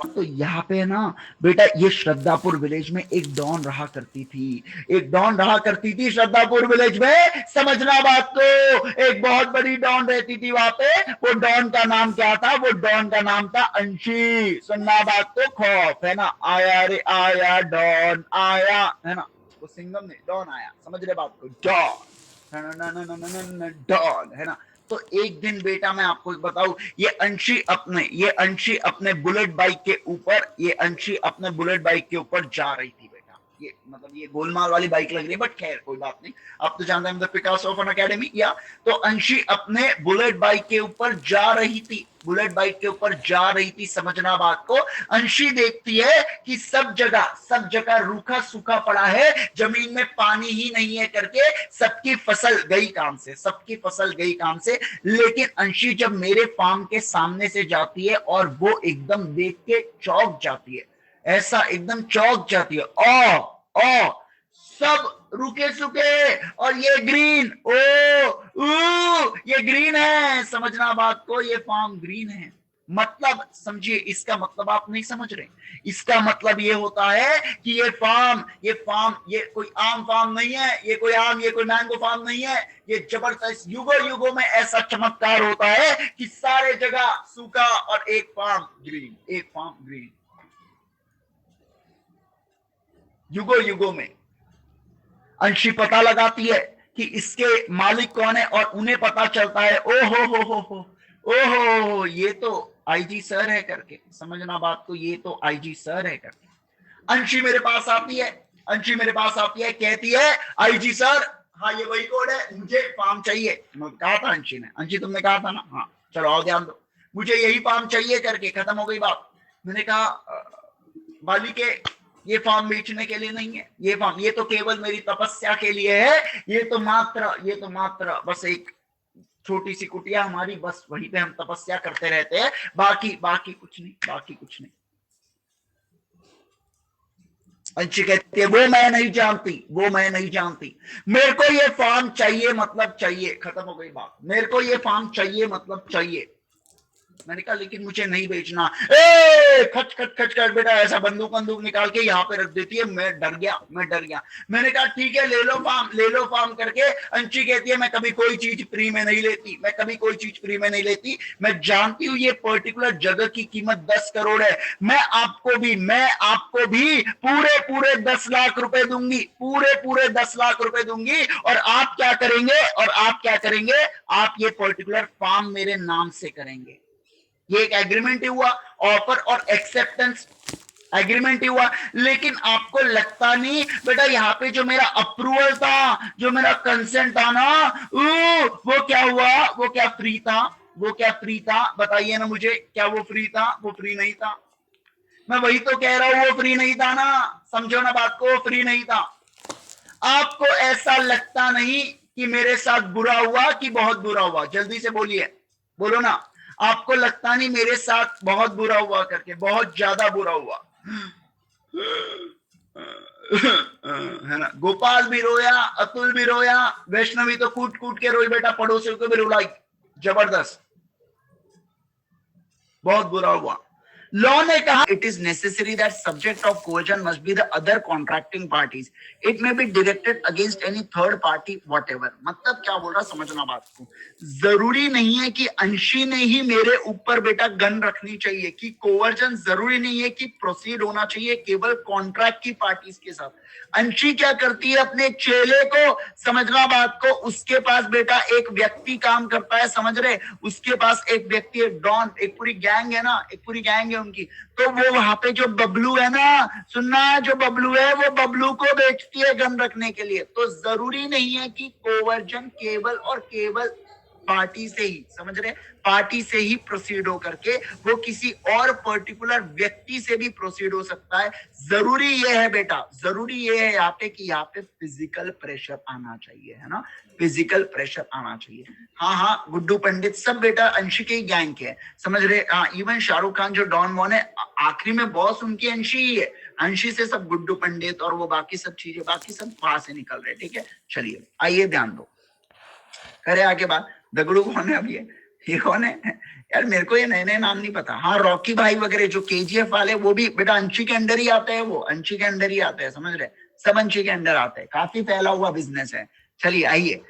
तो यहाँ पे ना बेटा ये श्रद्धापुर विलेज में एक डॉन रहा करती थी, एक डॉन रहा करती थी श्रद्धापुर विलेज में। समझना बात को, एक बहुत बड़ी डॉन रहती थी वहां पे। वो डॉन का नाम क्या था? वो डॉन का नाम था अंशी। सुनना बात को, खौफ है ना, आया रे आया डॉन आया, है ना, वो सिंगम ने डॉन आया, समझ रहे बात को, डॉन है ना। तो एक दिन बेटा मैं आपको बताऊं, ये अंशी अपने बुलेट बाइक के ऊपर, ये अंशी अपने बुलेट बाइक के ऊपर जा रही थी बेटा। ये मतलब ये गोलमाल वाली बाइक लग रही है, बट खैर कोई बात नहीं, अब तो जानते हैं पिकासो ऑफ एन अकेडमी। या तो अंशी अपने बुलेट बाइक के ऊपर जा रही थी, बुलेट बाइक के ऊपर जा रही थी। समझना बात को, अंशी देखती है कि सब जगह रूखा सूखा पड़ा है, जमीन में पानी ही नहीं है करके सबकी फसल गई काम से, सबकी फसल गई काम से। लेकिन अंशी जब मेरे फार्म के सामने से जाती है और वो एकदम देख के चौंक जाती है, ऐसा एकदम चौंक जाती है, ओ सब रुके सुके, और ये ग्रीन, ये ग्रीन है। समझना बात को, ये फार्म ग्रीन है। मतलब समझिए, इसका मतलब आप नहीं समझ रहे। इसका मतलब ये होता है कि ये फार्म ये कोई आम फार्म नहीं है, ये कोई मैंगो फार्म नहीं है। ये जबरदस्त युगों में ऐसा चमत्कार होता है कि सारे जगह सूखा और एक फार्म ग्रीन, एक फार्म ग्रीन। युगों में अंशी पता लगाती है कि इसके मालिक कौन है, और उन्हें पता चलता है, ओहो ये तो आईजी सर है करके। समझना बात को, ये तो आईजी सर है करके। अंशी मेरे पास आती है, कहती है, आईजी सर, हाँ ये वही कोड है, मुझे फार्म चाहिए। कहा था अंशी ने, अंशी तुमने कहा था ना, हाँ चलो आओ ध्यान दो, मुझे यही फार्म चाहिए करके। खत्म हो गई बात। मैंने कहा बाली के, ये फार्म बेचने के लिए नहीं है, ये तो केवल मेरी तपस्या के लिए है। ये तो मात्र बस एक छोटी सी कुटिया हमारी, बस वहीं पे हम तपस्या करते रहते हैं, बाकी कुछ नहीं। अंशी कहती है, वो मैं नहीं जानती, मेरे को ये फार्म चाहिए मतलब चाहिए। खत्म हो गई बात, मेरे को ये फार्म चाहिए मतलब चाहिए। मैंने कहा लेकिन मुझे नहीं बेचना। खच कर बेटा ऐसा बंदूक निकाल के यहाँ पे रख देती है। मैं डर गया। मैंने कहा ठीक है, ले लो फार्म करके। अंशी कहती है, मैं कभी कोई चीज फ्री में नहीं लेती, मैं जानती हूँ ये पर्टिकुलर जगह की कीमत 10 करोड़ है। मैं आपको भी पूरे 10 लाख रुपए दूंगी, पूरे 10 लाख रुपए दूंगी। और आप क्या करेंगे, आप ये पर्टिकुलर फार्म मेरे नाम से करेंगे। ये एक एग्रीमेंट ही हुआ, ऑफर और एक्सेप्टेंस एग्रीमेंट ही हुआ। लेकिन आपको लगता नहीं बेटा, यहाँ पे जो मेरा अप्रूवल था, जो मेरा कंसेंट था ना, वो क्या हुआ, वो क्या फ्री था? बताइए ना मुझे, क्या वो फ्री था? वो फ्री नहीं था। मैं वही तो कह रहा हूं, वो फ्री नहीं था ना। समझो ना बात को, फ्री नहीं था। आपको ऐसा लगता नहीं कि मेरे साथ बुरा हुआ कि बहुत बुरा हुआ? जल्दी से बोलिए, बोलो ना। आपको लगता नहीं मेरे साथ बहुत बुरा हुआ करके? बहुत ज्यादा बुरा हुआ है ना। गोपाल भी रोया, अतुल भी रोया, वैष्णवी तो कूट के रोई बेटा, पड़ोसियों को भी रुलाई, जबरदस्त, बहुत बुरा हुआ। लॉ ने कहा, it is necessary that subject of coercion must be the other contracting parties, it may be directed against any third party whatever. मतलब क्या बोल रहा, समझना बात को। जरूरी नहीं है कि अंशी ने ही मेरे ऊपर बेटा गन रखनी चाहिए, कि कोवर्जन जरूरी नहीं है कि प्रोसीड होना चाहिए केवल कॉन्ट्रैक्ट की पार्टीज के साथ। अंशी क्या करती है, अपने चेले को, समझना बात को, उसके पास बेटा एक व्यक्ति काम करता है, समझ रहे, उसके पास एक व्यक्ति, एक डॉन, एक पूरी गैंग है ना, एक पूरी गैंग है उनकी। तो वो वहां पे जो बबलू है ना, सुनना, जो बबलू है वो बबलू को बेचती है गन रखने के लिए। तो जरूरी नहीं है कि कोवर्जन केवल और केवल पार्टी से ही, समझ रहे, पार्टी से ही प्रोसीड हो करके वो किसी और पर्टिकुलर व्यक्ति से भी प्रोसीड हो सकता है। जरूरी ये है बेटा, जरूरी ये है यहाँ पे कि यहाँ पे फिजिकल प्रेशर आना चाहिए, है ना, फिजिकल प्रेशर आना चाहिए। हाँ, गुड्डू पंडित सब बेटा अंशी के ही गैंग के है, समझ रहे। हाँ, इवन शाहरुख खान जो डॉन वॉन है, आखिरी में बॉस उनकी अंशी ही है। अंशी से सब गुड्डू पंडित और वो बाकी सब चीजें, बाकी सब वहां से निकल रहे। ठीक है, चलिए आइए ध्यान दो, करे आगे बात। दगड़ू कौन है? अब ये कौन है? यार मेरे को ये नए नए नाम नहीं पता। हाँ रॉकी भाई वगैरह जो केजीएफ वाले, वो भी बेटा अंशी के अंडर ही आते हैं, वो अंशी के अंडर ही आते हैं, समझ रहे, सब अंशी के अंडर आते हैं, काफी फैला हुआ बिजनेस है। चलिए आइए,